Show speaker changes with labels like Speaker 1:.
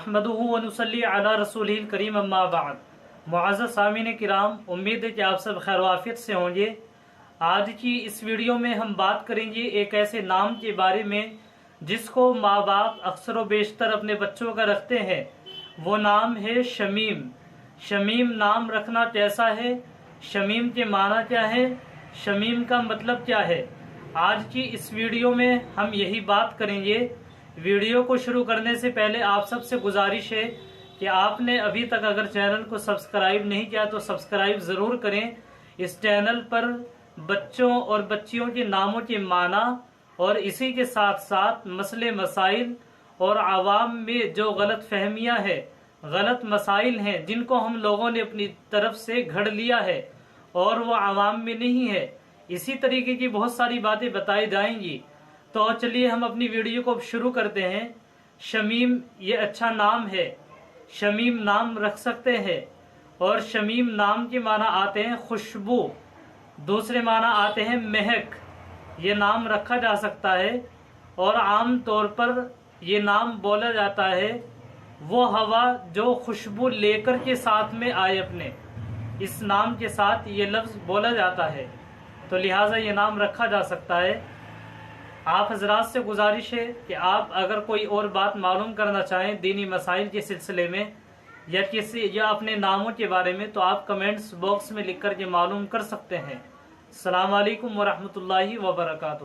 Speaker 1: नहमदुहु व नुसल्ली अला रसूलिल करीम अम्मा बाद। मुअज़्ज़ज़ सामीन किराम, उम्मीद है कि आप सब खैर वाफियत से होंगे। आज की इस वीडियो में हम बात करेंगे एक ऐसे नाम के बारे में जिसको माँ बाप अक्सर व बेशतर अपने बच्चों का रखते हैं। वो नाम है शमीम। शमीम नाम रखना कैसा है, शमीम के माना क्या है, शमीम का मतलब क्या है, आज की इस वीडियो में हम यही बात करेंगे। वीडियो को शुरू करने से पहले आप सबसे गुजारिश है कि आपने अभी तक अगर चैनल को सब्सक्राइब नहीं किया तो सब्सक्राइब ज़रूर करें। इस चैनल पर बच्चों और बच्चियों के नामों के माना और इसी के साथ साथ मसले मसाइल और आवाम में जो गलत फहमियाँ हैं, गलत मसाइल हैं जिनको हम लोगों ने अपनी तरफ से घड़ लिया है और वो आवाम में नहीं है, इसी तरीके की बहुत सारी बातें बताई जाएंगी। तो चलिए हम अपनी वीडियो को शुरू करते हैं। शमीम ये अच्छा नाम है, शमीम नाम रख सकते हैं। और शमीम नाम के माना आते हैं खुशबू, दूसरे माना आते हैं महक। ये नाम रखा जा सकता है और आम तौर पर ये नाम बोला जाता है वो हवा जो खुशबू लेकर के साथ में आए अपने, इस नाम के साथ ये लफ्ज़ बोला जाता है, तो लिहाजा ये नाम रखा जा सकता है। आप हजरात से गुजारिश है कि आप अगर कोई और बात मालूम करना चाहें दीनी मसाइल के सिलसिले में या अपने नामों के बारे में, तो आप कमेंट्स बॉक्स में लिख कर के मालूम कर सकते हैं। अस्सलाम वालेकुम वरहमतुल्लाहि वबरकातुहू।